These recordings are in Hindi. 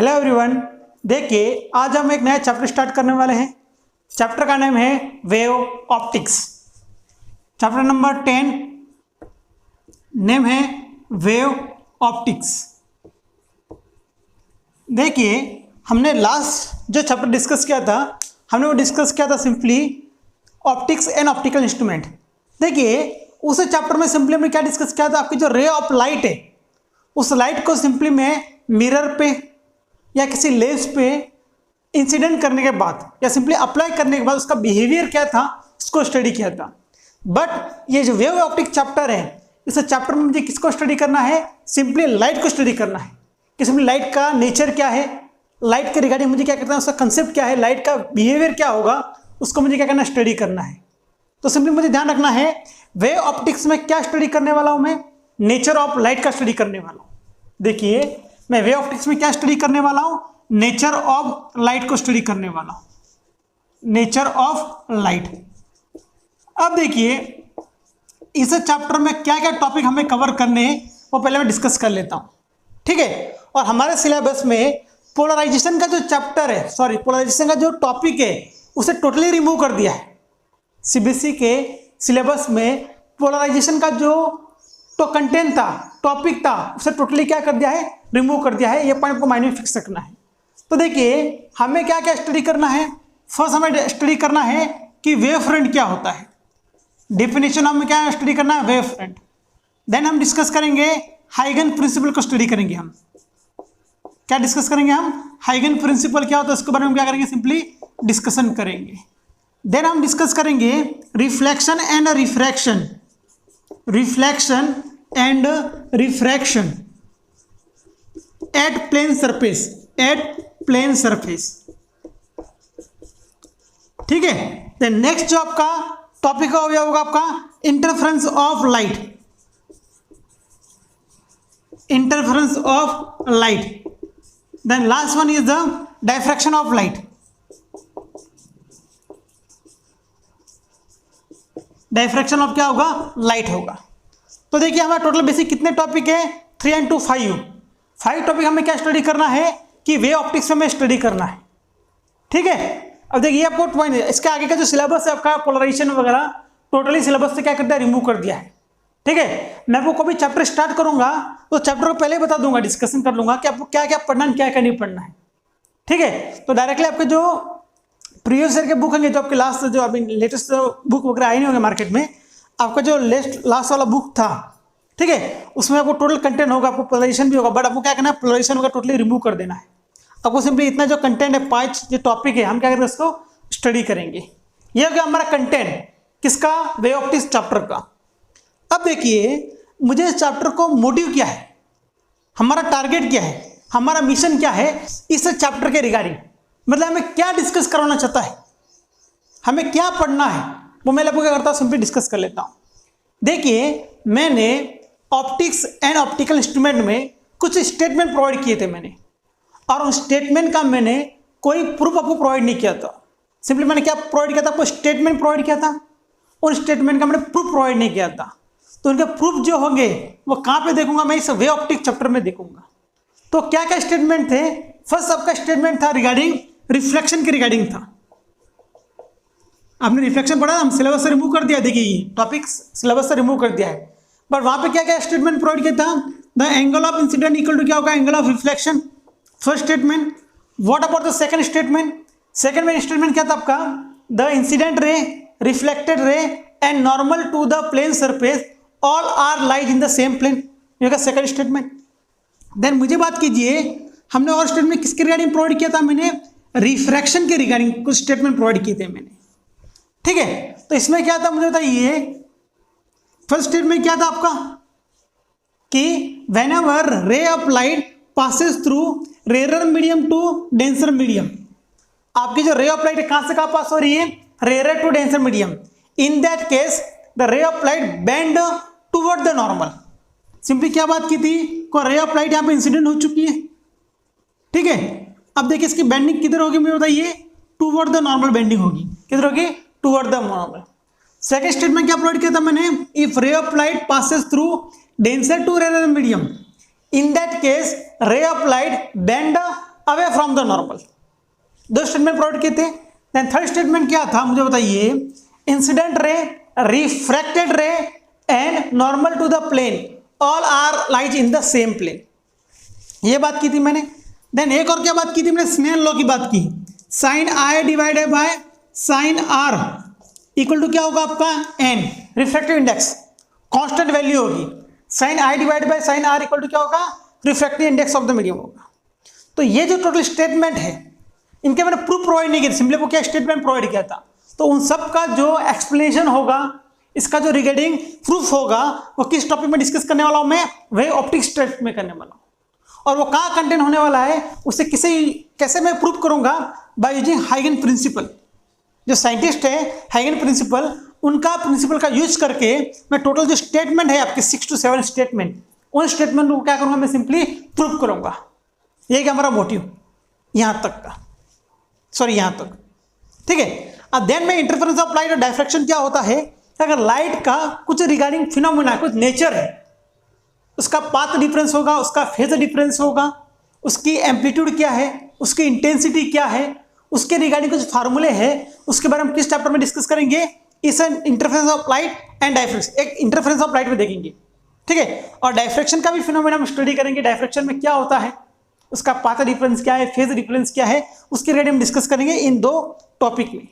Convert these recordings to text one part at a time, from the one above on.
हेलो एवरीवन, देखिए आज हम एक नया चैप्टर स्टार्ट करने वाले हैं। चैप्टर का नाम है wave optics. Chapter number 10 name है वेव ऑप्टिक्स। देखिए हमने लास्ट जो चैप्टर डिस्कस किया था, हमने वो डिस्कस किया था simply optics and optical instrument. देखिए उस चैप्टर में सिंपली हमने क्या डिस्कस किया था, आपकी जो रे ऑफ लाइट है उस लाइट को सिंपली मैं मिरर पे या किसी लेंस पे इंसिडेंट करने के बाद या सिंपली अप्लाई करने के बाद उसका बिहेवियर क्या था उसको स्टडी किया था। बट ये जो वेव ऑप्टिक चैप्टर है, इस चैप्टर में मुझे किसको स्टडी करना है, सिंपली लाइट को स्टडी करना है कि सिंपली लाइट का नेचर क्या है, लाइट के रिगार्डिंग मुझे क्या करना है, उसका कंसेप्ट क्या है, लाइट का बिहेवियर क्या होगा, उसको मुझे क्या करना है, स्टडी करना है। तो सिंपली मुझे ध्यान रखना है वेव ऑप्टिक्स में क्या स्टडी करने वाला हूं मैं, नेचर ऑफ लाइट का स्टडी करने वाला हूं। देखिए मैं वेव ऑप्टिक्स में क्या स्टडी करने वाला हूं, नेचर ऑफ लाइट को स्टडी करने वाला हूं, नेचर ऑफ लाइट। अब देखिए इस चैप्टर में क्या क्या टॉपिक हमें कवर करने हैं वो पहले मैं डिस्कस कर लेता हूं, ठीक है। और हमारे सिलेबस में पोलराइजेशन का जो चैप्टर है, पोलराइजेशन का जो टॉपिक है उसे टोटली रिमूव कर दिया है। सीबीएसई के सिलेबस में पोलराइजेशन का जो तो कंटेंट था, टॉपिक था, उसे टोटली क्या कर दिया है, रिमूव कर दिया है। ये पॉइंट को माइंड में फिक्स रखना है। तो देखिए हमें क्या क्या स्टडी करना है। फर्स्ट हमें स्टडी करना है कि वेव फ्रंट क्या होता है, डेफिनेशन हमें क्या स्टडी करना है, वेव फ्रंट। देन हम डिस्कस करेंगे हाइगन प्रिंसिपल को स्टडी करेंगे। हम क्या डिस्कस करेंगे, हम हाइगन प्रिंसिपल क्या होता है उसके बारे में क्या करेंगे, सिंपली डिस्कशन करेंगे। देन हम डिस्कस करेंगे reflection and refraction, reflection and refraction at plane surface, at plane surface, ठीक है। देन नेक्स्ट जो आपका टॉपिक होगा आपका interference of light, interference of light. Then last one is the diffraction of light, diffraction of क्या होगा, लाइट होगा। तो देखिए हमारा टोटल बेसिक कितने टॉपिक है, 3 and 2 5 टॉपिक हमें क्या स्टडी करना है कि वेव ऑप्टिक्स में स्टडी करना है, ठीक है। अब देखिए आपको पॉइंट है, इसके आगे का जो सिलेबस है आपका पोलराइजेशन वगैरह टोटली सिलेबस से क्या कर दिया, रिमूव कर दिया है, ठीक है। मैं आपको कभी चैप्टर स्टार्ट करूंगा तो चैप्टर को पहले बता दूंगा, डिस्कशन कर लूंगा कि आपको क्या क्या पढ़ना है, क्या क्या नहीं पढ़ना है, ठीक है। तो डायरेक्टली आपके जो प्रीवियस ईयर के बुक होंगे, जो आपके लास्ट जो अभी लेटेस्ट बुक वगैरह आई नहीं होंगे मार्केट में, आपका जो लास्ट वाला बुक था, ठीक है, उसमें आपको टोटल कंटेंट होगा, आपको पोलराइजेशन भी होगा। बट आपको क्या करना है, पोलराइजेशन होगा टोटली रिमूव कर देना है। आपको सिंपली इतना जो कंटेंट है, 5 जो टॉपिक है, हम क्या करेंगे उसको स्टडी करेंगे। ये हो गया हमारा कंटेंट किसका, वेव ऑप्टिक्स चैप्टर का। अब देखिए मुझे इस चैप्टर को मोटिव क्या है, हमारा टारगेट क्या है, हमारा मिशन क्या है इस चैप्टर के रिगार्डिंग, मतलब हमें क्या डिस्कस करवाना चाहता है, हमें क्या पढ़ना है, वो मैं आपको क्या करता हूँ, सिंपली डिस्कस कर लेता हूँ। देखिए मैंने ऑप्टिक्स एंड ऑप्टिकल इंस्ट्रूमेंट में कुछ स्टेटमेंट प्रोवाइड किए थे मैंने, और उन स्टेटमेंट का मैंने कोई प्रूफ आपको प्रोवाइड नहीं किया था। सिंपली मैंने क्या प्रोवाइड किया था, आपको स्टेटमेंट प्रोवाइड किया था, उन स्टेटमेंट का मैंने प्रूफ प्रोवाइड नहीं किया था। तो उनके प्रूफ जो होंगे वो कहाँ पे देखूंगा, मैं इस वेव ऑप्टिक चैप्टर में देखूंगा। तो क्या क्या स्टेटमेंट थे, फर्स्ट आपका स्टेटमेंट था रिगार्डिंग रिफ्लेक्शन के रिगार्डिंग था। आपने रिफ्लेक्शन पढ़ा, हम सिलेबस से रिमूव कर दिया, देखिए टॉपिक सिलेबस से रिमूव कर दिया है। बट वहां पे क्या क्या स्टेटमेंट प्रोवाइड किया था, the angle of incident equal to क्या होगा, angle of reflection, first statement. What about the second statement, second statement क्या था आपका, the incident ray, reflected ray and normal to the plane surface all are lies in the same plane, ये होगा सेकंड स्टेटमेंट। देन मुझे बात कीजिए, हमने और स्टेटमेंट किसके रिगार्डिंग प्रोवाइड किया था, मैंने रिफ्रैक्शन के रिगार्डिंग कुछ स्टेटमेंट प्रोवाइड किए थे मैंने, ठीक है। तो इसमें क्या था मुझे बताइए, फर्स्ट स्टेटमेंट क्या था आपका कि whenever ray of light passes through rare medium to denser medium, आपकी जो रे ऑफ लाइट कहां से कहां पास हो रही है, rare to denser medium, in that case the ray of light bend toward the normal. Simply क्या बात की थी, को रे ऑफ लाइट यहां पे इंसिडेंट हो चुकी है, ठीक है। अब देखिए इसकी बेंडिंग किधर होगी, मुझे बताइए, टुवर्ड द नॉर्मल बेंडिंग होगी, किधर होगी, toward the normal. Second statement क्या प्रोवाइड किया था मैंने, if ray of light passes through denser to rarer medium, in that case ray of light bend away from the normal. दो स्टेटमेंट प्रोवाइड किए थे। देन थर्ड स्टेटमेंट क्या था मुझे बताइए, incident ray, refracted ray and normal to the plane all are lies in the same plane, ये बात की थी मैंने। देन एक और क्या बात की थी मैंने, स्नेल लॉ की बात की, sine i divided by sine r equal to क्या होगा आपका n, refractive index constant value होगी, sine i divide by sine r equal to क्या होगा, refractive index of the medium होगा। तो ये जो टोटल स्टेटमेंट है इनके मैंने प्रूफ प्रोवाइड नहीं किया, सिंपली वो क्या स्टेटमेंट प्रोवाइड किया था। तो उन सब का जो एक्सप्लेनेशन होगा, इसका जो रिगार्डिंग प्रूफ होगा, वो किस टॉपिक में डिस्कस करने वाला हूं मैं, वही ऑप्टिक्स स्टेट में करने वाला हूं। और वो कहाँ कंटेंट होने वाला है, उसे कैसे मैं प्रूव करूंगा, बाय यूजिंग हाइगन प्रिंसिपल। जो साइंटिस्ट है हाइगन प्रिंसिपल, उनका प्रिंसिपल का यूज करके मैं टोटल जो स्टेटमेंट है आपके 6 to 7 स्टेटमेंट, उन स्टेटमेंट को क्या करूंगा मैं सिंपली प्रूव करूंगा। ये क्या हमारा मोटिव यहां तक का, सॉरी यहां तक, ठीक है। अब देन में इंटरफेरेंस ऑफ लाइट और डायफ्रैक्शन क्या होता है, अगर लाइट का कुछ रिगार्डिंग फिनोमेना, कुछ नेचर है, उसका पाथ डिफरेंस होगा, उसका फेज डिफरेंस होगा, उसकी एम्पलीट्यूड क्या है, उसकी इंटेंसिटी क्या है, उसके रिगार्डिंग कुछ फार्मूले हैं, उसके बारे में किस चैप्टर में डिस्कस करेंगे, इस interference of light and diffraction, एक इंटरफेरेंस ऑफ लाइट में देखेंगे, ठीक है। और डायफ्रैक्शन का भी फिनोमेना हम स्टडी करेंगे, डायफ्रैक्शन में क्या होता है, उसका पाथ डिफरेंस क्या है, फेज डिफरेंस क्या है, उसके रिगार्डिंग हम डिस्कस करेंगे इन दो टॉपिक में।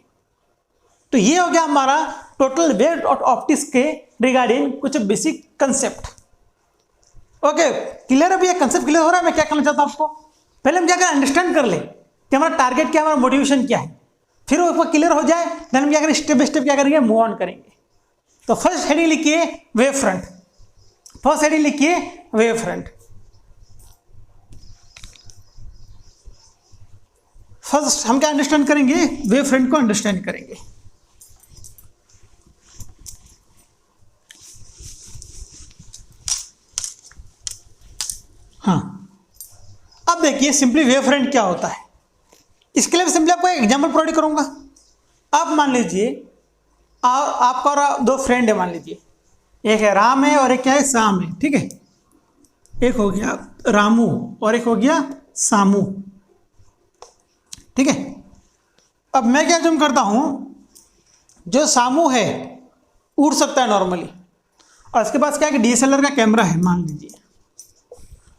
तो ये हो गया हमारा टोटल वेव और ऑप्टिक्स के रिगार्डिंग कुछ बेसिक कंसेप्ट। ओके, क्लियर है भैया, कंसेप्ट क्लियर हो रहा है। मैं क्या करना चाहता हूं आपको, पहले हम क्या करें, अंडरस्टैंड कर ले कि हमारा टारगेट क्या है, हमारा मोटिवेशन क्या है, फिर वो क्लियर हो जाए, देन हम क्या करें, स्टेप बाय स्टेप क्या करेंगे, मूव ऑन करेंगे। तो फर्स्ट हेडिंग लिखिए वेव फ्रंट, फर्स्ट हेडिंग लिखिए वेव फ्रंट। फर्स्ट हम क्या अंडरस्टैंड करेंगे, वेव फ्रंट को अंडरस्टैंड करेंगे। हाँ, अब देखिए सिंपली वेव फ्रंट क्या होता है, इसके लिए सिंपली आपको एक एग्जांपल प्रोवाइड करूंगा। आप मान लीजिए आपका और दो फ्रेंड है, मान लीजिए एक है राम है और एक क्या है, शाम है, ठीक है। एक हो गया रामू और एक हो गया सामू, ठीक है। अब मैं क्या जूम करता हूं, जो सामू है उड़ सकता है नॉर्मली, और उसके पास क्या है, DSLR का कैमरा है, मान लीजिए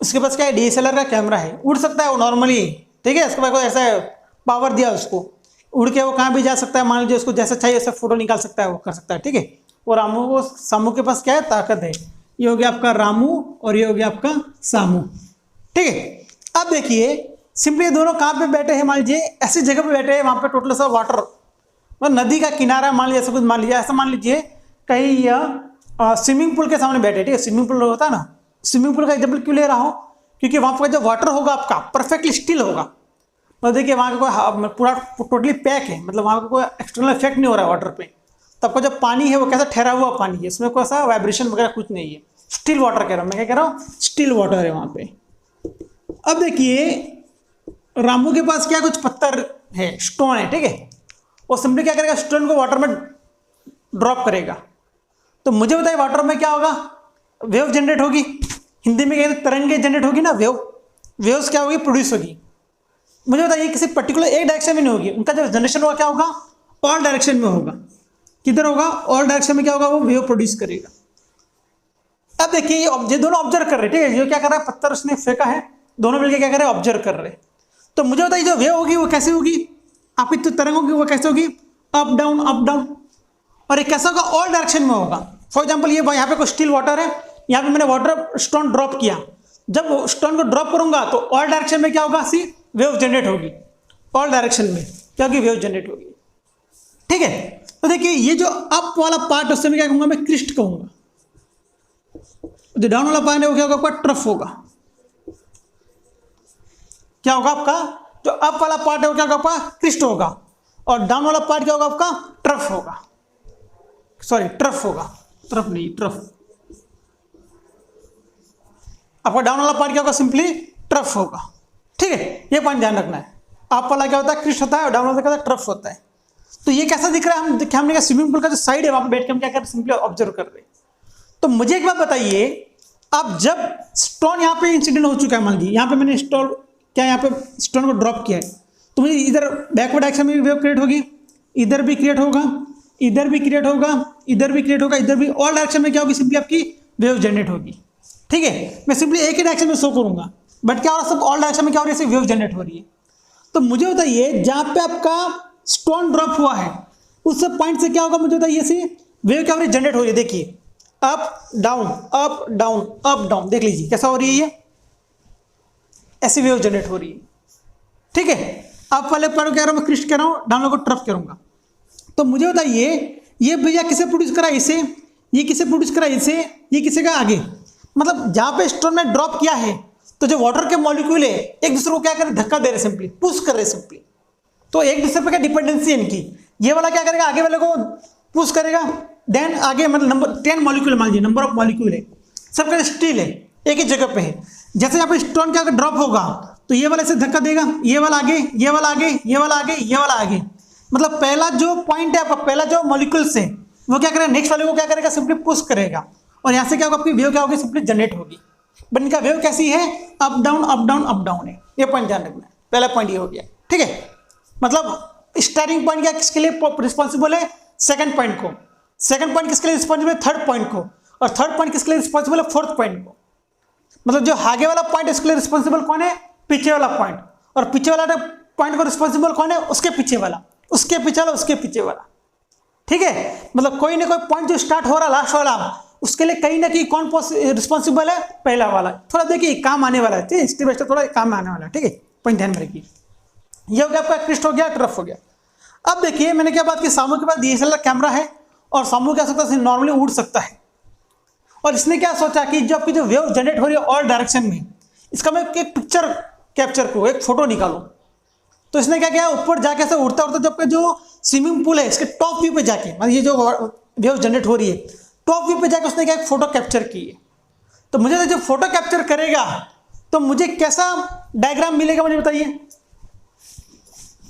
उसके पास क्या है, DSLR का कैमरा है, उड़ सकता है वो नॉर्मली, ठीक है। उसके पास कोई ऐसा पावर दिया उसको, उड़ के वो कहाँ भी जा सकता है, मान लीजिए उसको जैसा चाहिए वैसा फोटो निकाल सकता है, वो कर सकता है, ठीक है। वो रामू को सामू के पास क्या है, ताकत है। ये हो गया आपका रामू और ये हो गया आपका सामू, ठीक है। अब देखिए सिंपली ये दोनों कहाँ पे बैठे हैं, मान लीजिए ऐसी जगह पे बैठे हैं, वहाँ पे टोटल सा वाटर, मतलब नदी का किनारा मान लीजिए, ऐसा कुछ मान लीजिए, ऐसा मान लीजिए कहीं स्विमिंग पूल के सामने बैठे, ठीक है। स्विमिंग पूल होता है ना, स्विमिंग पूल का एग्जाम्पल क्यों ले रहा हूँ, क्योंकि वहाँ पर जो वाटर होगा आपका परफेक्टली स्टिल होगा, मतलब देखिए वहाँ का कोई पूरा टोटली पैक है, मतलब वहाँ का कोई एक्सटर्नल इफेक्ट नहीं हो रहा है वाटर पे। तो आपका जो पानी है वो कैसा ठहरा हुआ पानी है, इसमें कोई ऐसा वाइब्रेशन वगैरह कुछ नहीं है, स्टिल वाटर कह रहा हूँ मैं, क्या कह रहा हूँ, स्टिल वाटर है वहाँ पे। अब देखिए रामू के पास क्या कुछ पत्थर है, स्टोन है, ठीक है। वो सिंपली क्या करेगा, स्टोन को वाटर में ड्रॉप करेगा। तो मुझे बताइए वाटर में क्या होगा, वेव जनरेट होगी, हिंदी में कहते हैं तरंगे जनरेट होगी ना, वेव्स क्या होगी, प्रोड्यूस होगी। मुझे बताइए किसी पर्टिकुलर एक डायरेक्शन में नहीं होगी, उनका जब जनरेशन होगा क्या होगा, ऑल डायरेक्शन में होगा। किधर होगा, ऑल डायरेक्शन में क्या होगा, वो वेव प्रोड्यूस करेगा। अब देखिए ये दोनों ऑब्जर्व कर रहे हैं, ठीक है। ये क्या कर रहा है, पत्थर उसने फेंका है, दोनों मिलकर क्या कर रहे हैं, ऑब्जर्व कर रहे हैं। तो मुझे बताइए जो वेव होगी वो कैसे होगी, आपकी जो तरंग होगी वो कैसे होगी, अप डाउन अप डाउन। और ये कैसा होगा, ऑल डायरेक्शन में होगा। फॉर एग्जाम्पल ये यहाँ पे कोई स्टिल वाटर है, यहाँ पे मैंने वाटर स्टोन ड्रॉप किया, जब स्टोन को ड्रॉप करूंगा तो ऑल डायरेक्शन में क्या होगा, सी वेव जनरेट होगी, ऑल डायरेक्शन में क्या होगी, वेव जनरेट होगी, ठीक है। तो देखिए ये जो अप वाला पार्ट उससे मैं क्या कहूँगा, मैं क्रिस्ट कहूँगा। जो डाउन वाला पार्ट है वो क्या होगा, आपका ट्रफ होगा। क्या होगा आपका, जो अप वाला पार्ट है वो क्या होगा, आपका क्रिस्ट होगा, और डाउन वाला पार्ट क्या होगा, आपका ट्रफ होगा, सॉरी ट्रफ होगा, ट्रफ नहीं ट्रफ। आपका डाउन वाला पार्ट क्या होगा, सिंपली ट्रफ होगा, ठीक है। ये पॉइंट ध्यान रखना है, अप वाला क्या होता है, क्रिस्ट होता है, और डाउन वाला क्या होता है, ट्रफ होता है। तो ये कैसा दिख रहा है, हमने कहा स्विमिंग पूल का जो साइड है वहां पर बैठ के हम क्या कर रहे हैं, सिंपली ऑब्जर्व कर रहे हैं। तो मुझे एक बात बताइए, अब जब स्टोन यहाँ पे इंसिडेंट हो चुका है, मान लीजिए यहाँ पे मैंने क्या यहाँ पे स्टोन को ड्रॉप किया है, तो मुझे इधर बैकवर्ड डायरेक्शन में वेव क्रिएट होगी, इधर भी क्रिएट होगा, इधर भी क्रिएट होगा, इधर भी क्रिएट होगा, इधर भी, ऑल डायरेक्शन में क्या होगी, सिंपली आपकी वेव जनरेट होगी। ठीक है, मैं सिंपली एक ही डायरेक्शन में शो करूंगा, बट क्या हो रहा है, सब ऑल डायरेक्शन में क्या हो रही है, वेव जनरेट हो रही है। तो मुझे बताइए जहाँ पे आपका स्टोन ड्रॉप हुआ है उस पॉइंट से क्या होगा, मुझे बताइए, से वेव क्या हो रही है, जनरेट हो रही है। देखिए up down up down up down, देख लीजिए कैसा हो रही है, ये ऐसी वेव जनरेट हो रही है। ठीक है, अब पहले पर कह रहा हूँ मैं क्रिस्ट कह रहा हूँ, डाउन को ट्रफ करूंगा। तो मुझे बताइए ये भैया किसे प्रोड्यूस करा, इसे, ये किसे प्रोड्यूस करा, इसे, ये किसे का आगे, मतलब जहाँ पे स्टोन ने ड्रॉप किया है तो जो वाटर के मॉलिक्यूल है एक दूसरे को क्या करे, धक्का दे रहे, सिंपली पुश कर रहे सिंपली। तो एक दूसरे पे क्या डिपेंडेंसी है इनकी, ये वाला क्या करेगा, आगे वाले को पुश करेगा, देन आगे मतलब नंबर 10 मॉलिक्यूल मान लीजिए, नंबर ऑफ मॉलिक्यूल है, सबका स्टील है, एक ही जगह पे है। जैसे यहाँ पे स्टोन क्या ड्रॉप होगा तो ये वाला इसे धक्का देगा, ये वाला आगे, ये वाला आगे, ये वाला आगे, ये वाला आगे, मतलब पहला जो पॉइंट है आपका, पहला जो मॉलिक्यूल्स है वो क्या करेगा, नेक्स्ट वाले को क्या करेगा, सिंपली पुश करेगा, और यहाँ से क्या होगा, आपकी वेव क्या होगी, सिंपली जनरेट होगी। बट इनका वेव कैसी है, up down up down up down है, ये पॉइंट ध्यान रखना है, पहला पॉइंट ये हो गया। ठीक है, मतलब स्टार्टिंग पॉइंट क्या किसके लिए रिस्पॉन्सिबल है, सेकंड पॉइंट को, सेकंड पॉइंट किसके लिए रिस्पॉन्सिबल है, थर्ड पॉइंट को, और थर्ड पॉइंट किसके लिए रिस्पॉन्सिबल है, फोर्थ पॉइंट को। मतलब जो आगे वाला पॉइंट इसके लिए रिस्पॉन्सिबल कौन है, पीछे वाला पॉइंट, और पीछे वाला पॉइंट को रिस्पॉन्सिबल कौन है, उसके पीछे वाला, उसके पीछे वाला, उसके पीछे वाला। ठीक है, मतलब कोई ना कोई पॉइंट जो स्टार्ट हो रहा लास्ट वाला, उसके लिए कहीं ना कहीं कौन रिस्पॉन्सिबल है, पहला वाला। थोड़ा देखिए काम आने वाला है, ठीक है, स्टेप बाय स्टेप थोड़ा काम आने वाला है। ठीक है, पॉइंट ध्यान में रखिए। ये हो गया आपका क्रिस्ट हो गया, ट्रफ हो गया। अब देखिए मैंने क्या बात की, सामू के पास DSLR कैमरा है और सामू क्या सकता है, नॉर्मली उड़ सकता है, और इसने क्या सोचा कि जो आपकी जो वेव जनरेट हो रही है ऑल डायरेक्शन में, इसका मैं एक पिक्चर कैप्चर करूँ, एक फोटो निकालूं। तो इसने क्या किया, ऊपर जाके ऐसे उड़ता उड़ता जो आपका जो स्विमिंग पूल है इसके टॉप व्यू पे जाके, मतलब ये जो वेव जनरेट हो रही है टॉप व्यू पे जाके उसने क्या एक फोटो कैप्चर की है। तो मुझे जब फोटो कैप्चर करेगा तो मुझे कैसा डायग्राम मिलेगा, मुझे बताइए।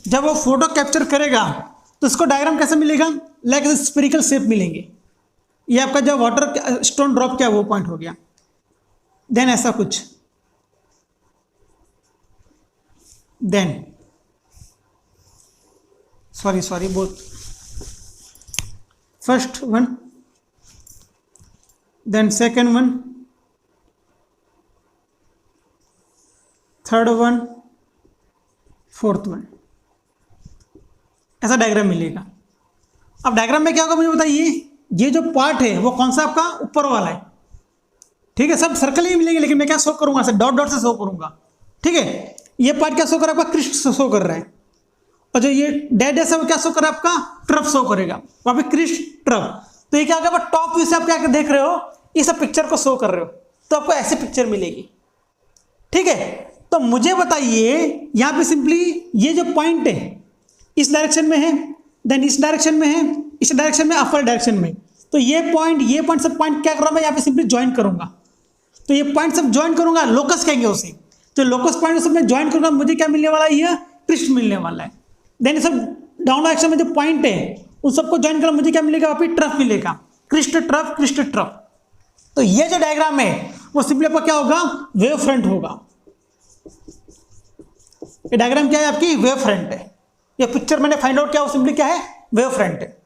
जब वो फोटो कैप्चर करेगा तो इसको डायग्राम कैसे मिलेगा, लाइक स्फेरिकल शेप मिलेंगे। ये आपका जो वाटर स्टोन ड्रॉप किया वो पॉइंट हो गया, देन ऐसा कुछ, then sorry both, first one, then second one, third one, fourth one, ऐसा डायग्राम मिलेगा। अब डायग्राम में क्या होगा मुझे बताइए, ये जो पार्ट है वो कौन सा आपका ऊपर वाला है। ठीक है, सब सर्कल ही मिलेंगे, लेकिन मैं क्या शो करूंगा, ऐसे डॉट डॉट से शो करूंगा। ठीक है, ये पार्ट क्या शो कर रहा है आपका, क्रिस्ट शो कर रहा है, और जो ये डेड है वो क्या शो कर रहा है आपका, ट्रफ शो करेगा, वहां पे क्रिस्ट ट्रफ। तो ये क्या होगा, टॉप व्यू से आप क्या देख रहे हो, इस सब पिक्चर को शो कर रहे हो, तो आपको ऐसे पिक्चर मिलेगी। ठीक है, तो मुझे बताइए यहाँ पे सिंपली ये जो पॉइंट है इस डायरेक्शन में है, देन इस डायरेक्शन में है, इस डायरेक्शन में, अपर डायरेक्शन में। तो ये पॉइंट सब पॉइंट क्या कर रहा हूं मैं, यहाँ पे सिंपली ज्वाइन करूंगा। तो ये पॉइंट सब ज्वाइन करूंगा, लोकस कहेंगे उसे। तो लोकस पॉइंट सब मैं ज्वाइन करूंगा, मुझे क्या मिलने वाला है, ये क्रिस्ट मिलने वाला है। देन सब डाउन डायरेक्शन में जो पॉइंट है उन सबको ज्वाइन करूंगा, मुझे क्या मिलेगा, वहाँ पे ट्रफ मिलेगा, क्रिस्ट ट्रफ क्रिस्ट ट्रफ। तो ये जो डायग्राम है वो सिंपली आपका क्या होगा, वेव फ्रंट होगा। ये डायग्राम क्या है आपकी, वेव फ्रंट है। ये पिक्चर मैंने फाइंड आउट किया, वो सिंपली क्या है, वेव फ्रंट है।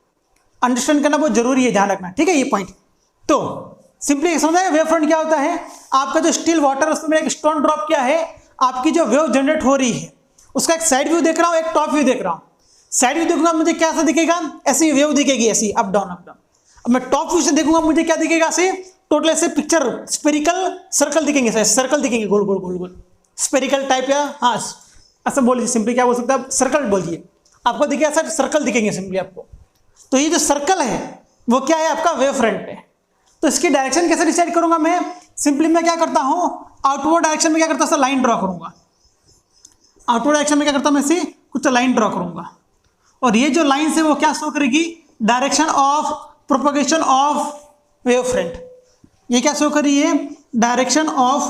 अंडरस्टैंड करना बहुत जरूरी है, ध्यान रखना। ठीक है, ये पॉइंट तो सिंपली समझा है। वेव फ्रंट क्या होता है, आपका जो स्टिल वाटर उसमें एक स्टोन ड्रॉप किया है, आपकी जो वेव जनरेट हो रही है उसका एक साइड व्यू देख रहा हूँ, एक टॉप व्यू देख रहा हूँ। साइड व्यू देखूंगा मुझे कैसा दिखेगा, ऐसी वेव दिखेगी, ऐसी अप डाउन अप डाउन। अब मैं टॉप व्यू से देखूंगा मुझे क्या दिखेगा, ऐसे टोटल ऐसे पिक्चर स्पेरिकल सर्कल दिखेंगे, सर्कल दिखेंगे गोल गोल गोल गोल, स्पेरिकल टाइप, या हाँ ऐसा बोलिए, सिंपली क्या बोल सकते हैं, सर्कल बोलिए, आपको दिखेगा ऐसा सर्कल दिखेंगे सिंपली आपको। तो ये जो सर्कल है वो क्या है, आपका वेव फ्रंट है। तो इसकी डायरेक्शन कैसे डिसाइड करूंगा मैं, सिंपली मैं क्या करता हूं, आउटवर्ड डायरेक्शन में क्या करता हूं, लाइन ड्रॉ करूंगा। आउटवर्ड डायरेक्शन में क्या करता हूं, मैं से कुछ लाइन ड्रॉ करूंगा, और ये जो लाइन है वो क्या शो करेगी, direction of propagation of wave front. ये क्या शो कर रही है, direction of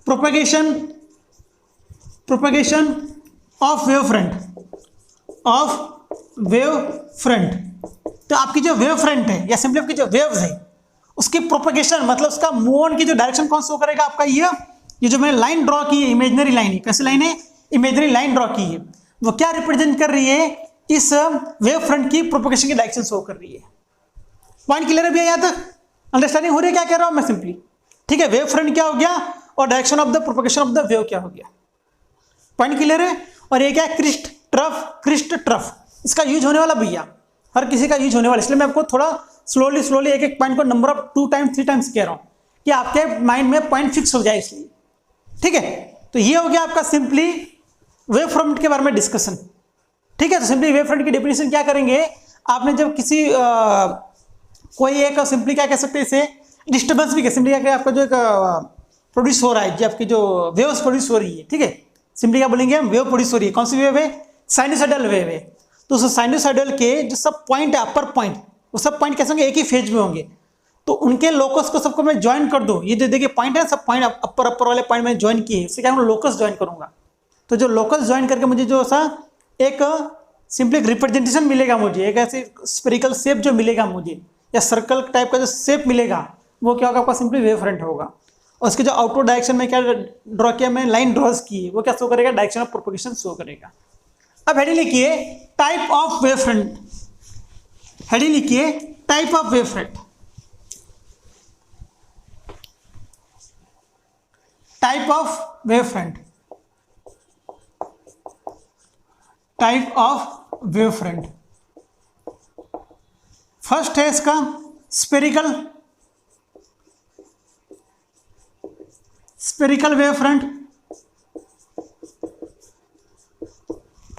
propagation of wave front. तो आपकी जो वेव फ्रंट है या सिंपली आपकी जो वेव्स है उसकी प्रोपगेशन मतलब उसका मूव ऑन की जो डायरेक्शन कौन शो करेगा आपका, ये जो मैंने लाइन ड्रॉ की है, इमेजिनरी लाइन है, कैसी लाइन है, इमेजिनरी लाइन ड्रॉ की है, वो क्या रिप्रेजेंट कर रही है, इस वेव फ्रंट की प्रोपगेशन की डायरेक्शन शो कर रही है। पॉइंट क्लियर है भैया, यहाँ तक अंडरस्टैंडिंग हो रही है क्या कह रहा हूं मैं सिंपली, ठीक है। वेव फ्रंट क्या हो गया और direction of the propagation of the wave क्या हो गया, पॉइंट क्लियर है। और ये क्या है, क्रिस्ट ट्रफ, इसका यूज होने वाला भैया, हर किसी का यूज होने वाला, इसलिए मैं आपको थोड़ा स्लोली एक एक पॉइंट को नंबर ऑफ 2 टाइम्स 3 टाइम्स कह रहा हूं कि आपके माइंड में पॉइंट फिक्स हो जाए, इसलिए ठीक है। तो ये हो गया आपका सिंपली वेव फ्रंट के बारे में डिस्कशन, ठीक है। तो सिंपली वेव फ्रंट की डेफिनेशन क्या करेंगे, आपने जब किसी कोई एक सिंपली क्या कह सकते हैं इसे, डिस्टर्बेंस भी कह, सिंपली क्या आपका जो एक प्रोड्यूस हो रहा है, जो आपकी जो वेव्स प्रोड्यूस हो रही है, ठीक है, सिंपली क्या बोलेंगे हम, वेव प्रोड्यूस हो रही है, कौन सी वेव है, साइनोसाइडल वेव है। तो उस साइनोसाइडल के जो सब पॉइंट है, अपर पॉइंट, वो सब पॉइंट कैसे होंगे, एक ही फेज में होंगे, तो उनके लोकस को सबको मैं ज्वाइन कर दूं, ये जो देखिए पॉइंट है, सब पॉइंट अपर वाले पॉइंट मैंने ज्वाइन किए, इससे क्या लोकस ज्वाइन करूंगा। तो जो लोकस ज्वाइन करके मुझे जो सा एक सिंपली एक रिप्रेजेंटेशन मिलेगा, मुझे एक ऐसे स्फेरिकल शेप जो मिलेगा मुझे, या सर्कल टाइप का जो शेप मिलेगा, वो क्या होगा आपका, सिंपली वेव फ्रंट होगा। और उसके जो आउटवर्ड डायरेक्शन में क्या ड्रॉ किया मैंने, लाइन ड्रॉज की है, वो क्या शो करेगा, डायरेक्शन ऑफ प्रोपगेशन शो करेगा। अब हेडिंग लिखिए type of wave front, heading लिखिए type of wave front, type of wave front, type of wave front. First है इसका spherical wave front,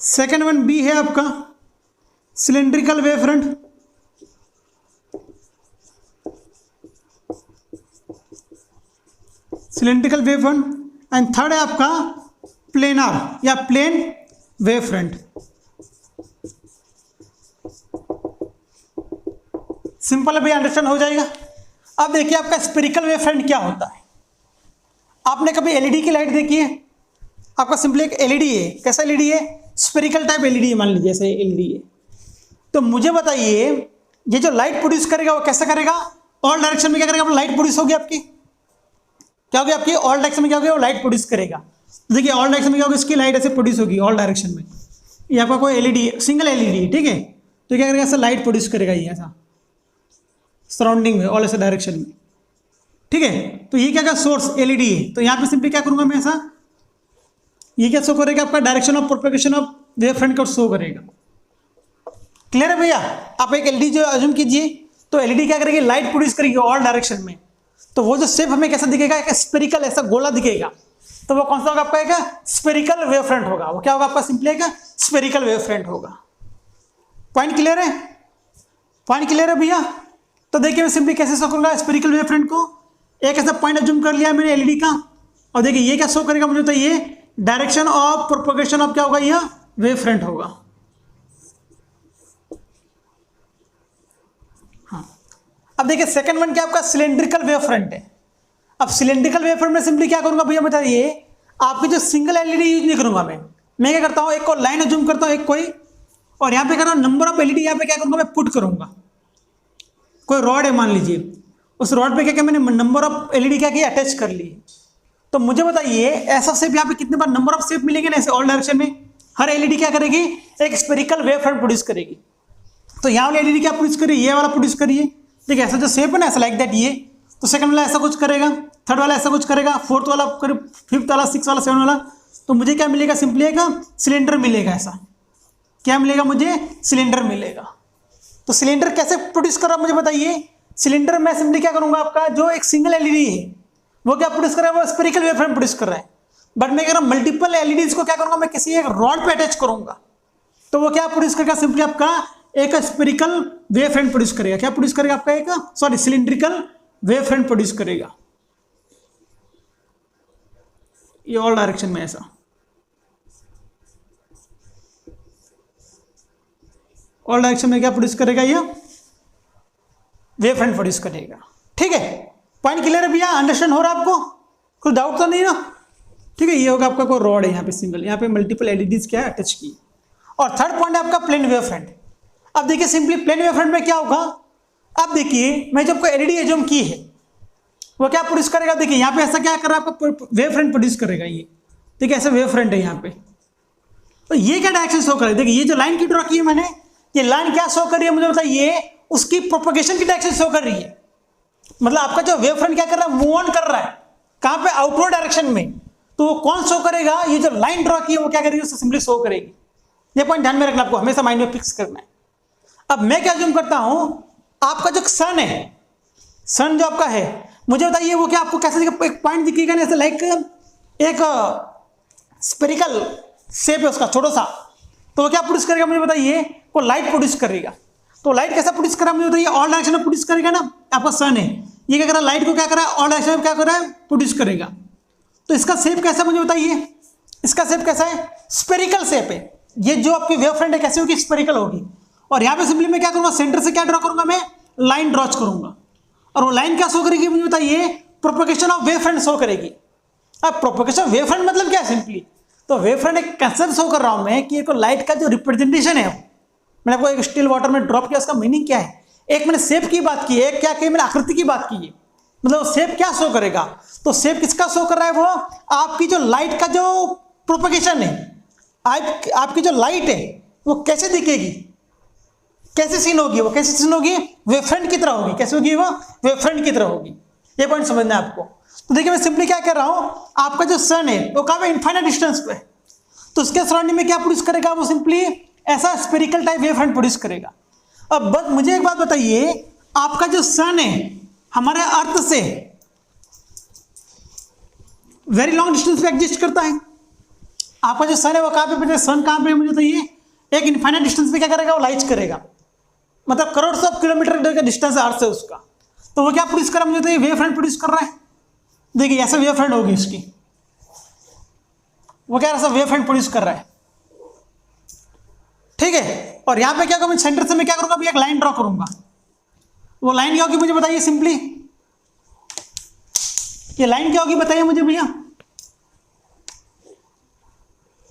second one B है आपका cylindrical wave front, cylindrical wave front and third है आपका प्लेनर या प्लेन वेव फ्रंट। सिंपल है भैया, अंडरस्टैंड हो जाएगा। अब देखिए आपका स्पेरिकल वेव फ्रंट क्या होता है, आपने कभी एलईडी की लाइट देखी है, आपका सिंपली एक एलईडी है, कैसा एलईडी है, स्पेरिकल टाइप एलईडी है, मान लीजिए ऐसे एलईडी है। तो मुझे बताइए ये जो लाइट प्रोड्यूस करेगा वो कैसा करेगा, ऑल डायरेक्शन में क्या करेगा, लाइट प्रोड्यूस होगी आपकी, क्या होगी आपकी, ऑल डायरेक्शन में क्या होगी, वो लाइट प्रोड्यूस करेगा। तो देखिए ऑल डायरेक्शन में क्या होगी, इसकी लाइट ऐसे प्रोड्यूस होगी ऑल डायरेक्शन में, ये आपका कोई एलईडी सिंगल एलईडी है, ठीक है। तो क्या करेगा, ऐसा लाइट प्रोड्यूस करेगा ये ऐसा सराउंडिंग में, ऑल ऐसा डायरेक्शन में, ठीक है। तो ये क्या का सोर्स एलईडी है, तो यहाँ पे सिंपली क्या करूंगा मैं, ऐसा ये क्या शो करेगा आपका, direction of propagation of wave front का शो करेगा। क्लियर है भैया, आप एक एलईडी जो अज्यूम कीजिए, तो एलईडी क्या करेगी, लाइट प्रोड्यूस करेगी ऑल डायरेक्शन में, तो वो जो शेप हमें कैसा दिखेगा, एक स्पेरिकल ऐसा गोला दिखेगा, तो वो कौन सा होगा आपका, एक स्पेरिकल वेव फ्रंट होगा, वो क्या होगा आपका, सिंपली एक स्पेरिकल वेव फ्रंट होगा। पॉइंट क्लियर है, पॉइंट क्लियर है भैया। तो देखिए मैं सिंपली कैसे शो करूंगा स्पेरिकल वेव फ्रंट को, एक ऐसा पॉइंट अज्यूम कर लिया मैंने एलईडी का, और देखिए ये क्या शो करेगा मुझे, तो ये डायरेक्शन ऑफ प्रोपगेशन ऑफ क्या होगा, यह वेव फ्रंट होगा। हाँ, अब देखिए सेकंड वन क्या आपका सिलेंड्रिकल वेव फ्रंट है। अब सिलेंड्रिकल वेव फ्रंट में सिंपली क्या करूंगा भैया बताइए, आपकी जो सिंगल एलईडी यूज नहीं करूंगा मैं क्या करता हूं, एक को लाइन अज्यूम करता हूं, एक कोई, और यहां पे कर रहा हूं नंबर ऑफ एलईडी, यहां पे क्या करूंगा मैं पुट करूंगा, कोई रॉड है मान लीजिए, उस रॉड पे क्या क्या मैंने नंबर ऑफ एलईडी क्या किया, अटैच कर ली। तो मुझे बताइए ऐसा शेप यहाँ पे कितने बार नंबर ऑफ शेप मिलेंगे ना, ऐसे ऑल डायरेक्शन में, हर एलईडी क्या करेगी, एक स्पेरिकल वेव फ्रंट प्रोड्यूस करेगी। तो यहाँ वाली एलईडी क्या प्रोड्यूस करिए, ये वाला प्रोड्यूस करिए, देखिए ऐसा जो शेप है ना, ऐसा लाइक दैट ये, तो सेकंड वाला ऐसा कुछ करेगा, थर्ड वाला ऐसा कुछ करेगा, फोर्थ वाला, फिफ्थ वाला, सिक्स वाला, सेवन वाला, तो मुझे क्या मिलेगा, सिंपली एक सिलेंडर मिलेगा। ऐसा क्या मिलेगा मुझे, सिलेंडर मिलेगा। तो सिलेंडर कैसे प्रोड्यूस कर रहा मुझे बताइए, सिलेंडर में सिंपली क्या करूंगा, आपका जो एक सिंगल एलईडी है वो क्या प्रोड्यूस कर रहा है, वो स्पेरिकल वेव फ्रंट प्रोड्यूस कर रहा है, बट मैं कह रहा हूं मल्टीपल एलईडीज को क्या करूंगा, मैं किसी एक रॉड पे अटैच करूंगा, तो वो क्या प्रोड्यूस करेगा, सिंपली आपका एक स्पेरिकल वेव फ्रंट प्रोड्यूस करेगा। क्या प्रोड्यूस करेगा आपका, एक सिलिंड्रिकल वेव फ्रंट प्रोड्यूस करेगा, ये ऑल डायरेक्शन में ऐसा ऑल डायरेक्शन में क्या प्रोड्यूस करेगा, ये वेव फ्रंट प्रोड्यूस करेगा। ठीक है, पॉइंट क्लियर है भैया, अंडरस्टैंड हो रहा है आपको, कुछ डाउट तो नहीं ना। ठीक है, ये होगा आपका कोई रॉड है यहाँ पे सिंगल, यहाँ पे मल्टीपल एलईडीज क्या है अटैच की। और थर्ड पॉइंट है आपका प्लेन वेव फ्रंट। अब देखिए सिंपली प्लेन वेव फ्रंट में क्या होगा, अब देखिए मैं जब कोई एलईडी एज्यूम की है वो क्या प्रोड्यूस करेगा, देखिए यहाँ पे ऐसा क्या कर रहा है आपका वेव फ्रंट प्रोड्यूस करेगा, ये देखिए ऐसा वेव फ्रंट है यहाँ पे। तो ये क्या डायरेक्शन शो कर रहा है, देखिए ये जो लाइन की ड्रॉ की है मैंने, ये लाइन क्या शो कर रही है मुझे बताइए, उसकी प्रोपगेशन की डायरेक्शन शो कर रही है। मतलब आपका जो वेव फ्रंट क्या कर रहा है, मूव ऑन कर रहा है, कहाँ पे, आउटवर्ड डायरेक्शन में। तो वो कौन शो करेगा, ये जो लाइन ड्रॉ की है वो क्या करेगी, उससे सिंपली शो करेगी। ये पॉइंट ध्यान में रखना, आपको हमेशा माइंड में फिक्स करना है। अब मैं क्या अज्यूम करता हूं, आपका जो सन है, सन जो आपका है, मुझे बताइए वो क्या आपको कैसे दिखेगा, एक पॉइंट दिखेगा ना ऐसे, लाइक एक स्पेरिकल शेप है उसका छोटा सा। तो वो क्या प्रोड्यूस करेगा मुझे बताइए, वो लाइट प्रोड्यूस करेगा। तो लाइट कैसा प्रोड्यूस करेगा मुझे बताइए, ऑल डायरेक्शन में प्रोड्यूस करेगा ना, आपका सन है, ये क्या कर रहा है, लाइट को क्या कर रहा है, ऑल डायरेक्शन में क्या कर रहा है, प्रोड्यूस करेगा। तो इसका शेप कैसा मुझे बताइए, इसका शेप कैसा है, स्पेरिकल शेप है। ये जो आपकी वेव फ्रंट है कैसे होगी, स्पेरिकल होगी। और यहाँ पे सिंपली मैं क्या करूंगा, सेंटर से क्या ड्रॉ करूंगा, मैं लाइन ड्रॉ करूंगा। और वो लाइन क्या शो करेगी मुझे बताइए, propagation of wave front show करेगी। अब प्रोपगेशन ऑफ वेव फ्रंट मतलब क्या है, सिंपली तो वेव फ्रंट एक कंसेप्ट शो कर रहा हूं मैं कि एक लाइट का जो रिप्रेजेंटेशन है, मैंने आपको एक स्टिल वाटर में ड्रॉप किया, उसका मीनिंग क्या है। एक मैंने शेप की बात की है, क्या की मैंने आकृति की बात की है, मतलब शेप क्या शो करेगा। तो शेप किसका शो कर रहा है, वो आपकी जो लाइट का जो प्रोपगेशन है, आपकी जो लाइट है वो कैसे दिखेगी, कैसे सीन होगी, वो कैसे सीन होगी, वेव फ्रंट की तरह होगी। कैसे होगी, वो वेव फ्रंट की तरह होगी। ये पॉइंट समझना है आपको। तो देखिए मैं सिंपली क्या कर रहा हूं, आपका जो सन है वो कहाँ पे, इनफाइनाइट डिस्टेंस पे, तो उसके सराउंडिंग में क्या प्रोड्यूस करेगा, वो सिंपली ऐसा spherical type wave front produce करेगा। अब बस मुझे एक बात बताइए, आपका जो सन है हमारे अर्थ से वेरी लॉन्ग डिस्टेंस पे एग्जिस्ट करता है। आपका जो सन है वो कहाँ पे, सन कहाँ पे मुझे बताइए, एक इनफाइनाइट डिस्टेंस पे क्या करेगा, वो लाइट करेगा, मतलब करोड़ ऑफ किलोमीटर का डिस्टेंस है अर्थ से उसका। तो वो क्या प्रोड्यूस कर रहा है मुझे बताइए, वेव फ्रंट प्रोड्यूस कर रहा है। देखिए ऐसा वेव फ्रंट होगी इसकी, वो क्या ऐसा वेव फ्रंट प्रोड्यूस कर रहा है, ठीक है। और यहाँ पे क्या करूँगा, सेंटर से मैं क्या करूँगा, एक लाइन ड्रॉ करूँगा। वो लाइन क्या होगी मुझे बताइए, सिंपली ये लाइन क्या होगी बताइए मुझे भैया,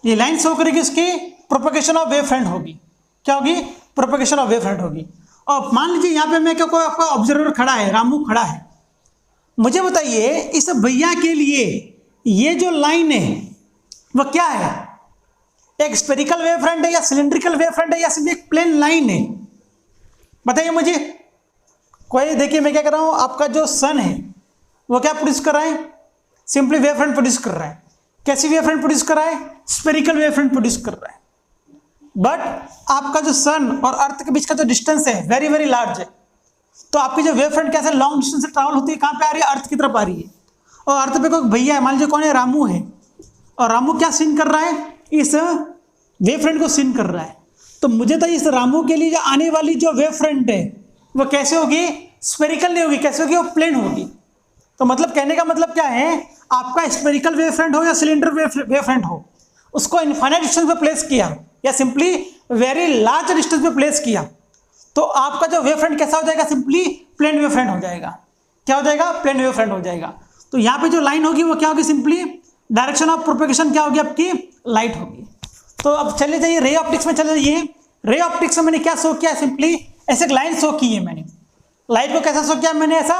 ये लाइन शो करेगी उसकी प्रोपगेशन ऑफ वेव फ्रंट होगी। क्या होगी, प्रोपगेशन ऑफ वेव फ्रंट होगी। और मान लीजिए यहाँ पे मैं क्या, कोई आपका ऑब्जर्वर खड़ा है, रामू खड़ा है, मुझे बताइए इस भैया के लिए ये जो लाइन है वो क्या है, एक स्पेरिकल वेव फ्रंट है या सिलिंड्रिकल वेव फ्रंट है या सिर्फ एक प्लेन लाइन है, बताइए मुझे कोई। देखिए मैं क्या कर रहा हूँ, आपका जो सन है वो क्या प्रोड्यूस कर रहा है, सिंपली वेव फ्रंट प्रोड्यूस कर रहा है। कैसी वेव फ्रंट प्रोड्यूस कर रहा है, स्पेरिकल वेव फ्रंट प्रोड्यूस कर रहा है। बट आपका जो सन और अर्थ के बीच का जो डिस्टेंस है वेरी वेरी लार्ज है, तो आपकी जो वेव फ्रंट कैसे लॉन्ग डिस्टेंस से ट्रैवल होती है, कहाँ पे आ रही है, अर्थ की तरफ आ रही है। और अर्थ पे कोई भैया है, मान लीजिए कौन है, रामू है, और रामू क्या सीन कर रहा है, इस वेव फ्रंट को सीन कर रहा है। तो मुझे तो इस रामू के लिए जो आने वाली जो वेव फ्रंट है वो कैसे होगी, स्पेरिकल नहीं होगी, कैसे होगी, वो प्लेन होगी। तो मतलब कहने का मतलब क्या है, आपका स्पेरिकल वेव फ्रंट हो या सिलेंडर वेव फ्रंट हो, उसको इनफाइनाइट डिस्टेंस पे प्लेस किया या सिंपली वेरी लार्ज डिस्टेंस पे प्लेस किया, तो आपका जो वेव फ्रंट कैसा हो जाएगा, सिंपली प्लेन वेव फ्रंट हो जाएगा। क्या हो जाएगा, प्लेन वेव फ्रंट हो जाएगा। तो यहाँ पे जो लाइन होगी वो क्या होगी, सिंपली डायरेक्शन ऑफ प्रोपगेशन क्या होगी, आपकी लाइट होगी। तो अब चले जाइए रे ऑप्टिक्स में, चले जाइए रे ऑप्टिक्स में मैंने क्या शो किया, सिंपली ऐसे एक लाइन शो की है मैंने। लाइट को कैसा शो किया मैंने, ऐसा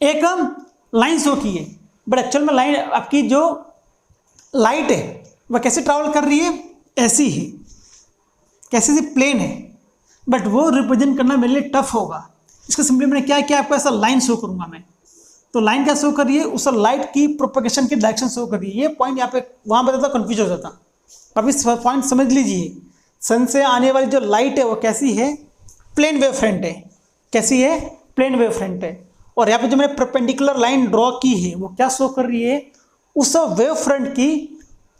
एक लाइन शो की है। बट एक्चुअल में लाइन आपकी जो लाइट है वह कैसे ट्रैवल कर रही है, ऐसी ही, कैसे सी प्लेन है, बट वो रिप्रेजेंट करना मेरे लिए टफ होगा। इसका सिंपली मैंने क्या किया, आपको ऐसा लाइन शो करूंगा मैं। तो लाइन क्या शो कर रही है, उस लाइट की प्रोपगेशन की डायरेक्शन शो कर रही है। ये पॉइंट यहाँ पे वहाँ पर था कंफ्यूज हो जाता। अब इस पॉइंट समझ लीजिए, सन से आने वाली जो लाइट है वो कैसी है, प्लेन वेव फ्रंट है। कैसी है, प्लेन वेव फ्रंट है। और यहाँ पे जो मैंने परपेंडिकुलर लाइन ड्रॉ की है वो क्या शो कर रही है, उस वेव फ्रंट की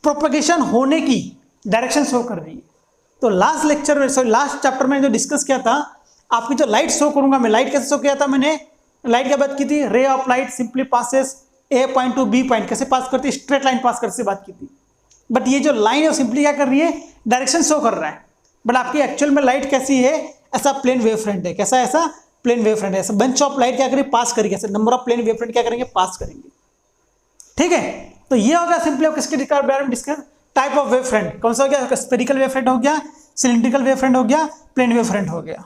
प्रोपगेशन होने की डायरेक्शन शो कर रही है। तो लास्ट लेक्चर में, सॉरी लास्ट चैप्टर में जो डिस्कस किया था, आपकी जो लाइट शो करूंगा मैं, लाइट कैसे शो किया था मैंने, लाइट क्या बात की थी, ray of light simply passes A point to B point, कैसे पास करती है, स्ट्रेट लाइन पास करने से बात की थी। बट ये जो लाइन है वो सिंपली क्या कर रही है, डायरेक्शन शो कर रहा है। बट आपकी एक्चुअल में लाइट कैसी है, ऐसा प्लेन वेव फ्रंट है। कैसा, ऐसा प्लेन वेव फ्रंट है। ऐसा बंच ऑफ लाइट क्या करेंगे, पास करेंगे, ऐसे number of plane wave front क्या करेंगे, पास करेंगे। ठीक है, तो ये होगा सिंपली किसके बारे में discuss, type of wave front. कौन सा हो गया, स्पेरिकल वेव फ्रंट हो गया, सिलिंड्रिकल वेव फ्रंट हो गया, प्लेन वेव फ्रंट हो गया।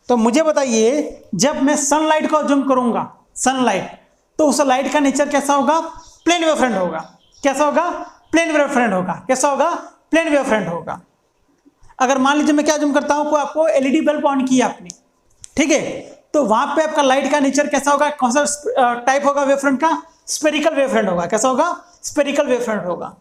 तो मुझे बताइए, जब मैं सनलाइट को अज्यूम करूंगा, सनलाइट, तो उस लाइट का नेचर कैसा होगा? प्लेन वेव फ्रंट होगा। कैसा होगा? प्लेन वेव फ्रंट होगा। कैसा होगा? प्लेन वेव फ्रंट होगा। अगर मान लीजिए मैं क्या अज्यूम करता हूं, आपको एलईडी बल्ब ऑन किया आपने, ठीक है, तो वहां पे आपका लाइट का नेचर कैसा होगा? कौन सा टाइप होगा वेव फ्रंट का? स्फेरिकल वेव फ्रंट होगा। कैसा होगा? स्फेरिकल वेव फ्रंट होगा।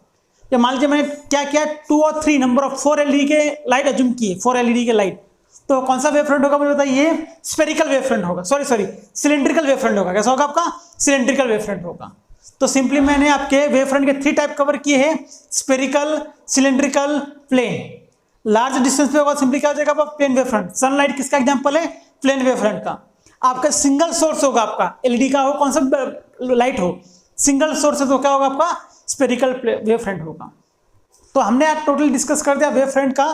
या मान लीजिए मैंने क्या किया, 2 और 3 नंबर ऑफ 4 एलईडी के लाइट अज्यूम किए, 4 एलईडी के लाइट, तो कौन सा वेव फ्रंट होगा मुझे बताइए? स्फेरिकल वेव फ्रंट होगा। सॉरी सिलेंड्रिकल वेव फ्रंट होगा। कैसा होगा आपका? सिलेंड्रिकल वेव फ्रंट होगा। तो सिंपली मैंने आपके वेव फ्रंट के 3 टाइप कवर किए हैं, spherical, cylindrical, plane. Large distance पे होगा सिंपली क्या हो जाएगा? Plane wave front. सनलाइट किसका एग्जांपल है? प्लेन वेव फ्रंट का। आपका सिंगल सोर्स होगा, आपका एलईडी का हो, कौन सा लाइट हो, सिंगल सोर्स है, तो क्या होगा आपका? स्फेरिकल वेव फ्रंट होगा। तो हमने आज टोटल डिस्कस कर दिया वेव फ्रंट का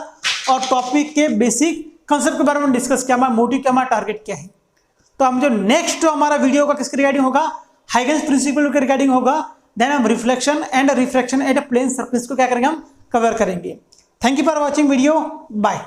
और टॉपिक के बेसिक कंसेप्ट के बारे में डिस्कस किया, हमारा मोटिव क्या, हमारा टारगेट क्या है। तो हम जो नेक्स्ट हमारा वीडियो का किसके रिगार्डिंग होगा? हाइगेंस प्रिंसिपल के रिगार्डिंग होगा। देन हम reflection and refraction at a plane surface को क्या करेंगे? हम कवर करेंगे। Thank you for watching video. Bye.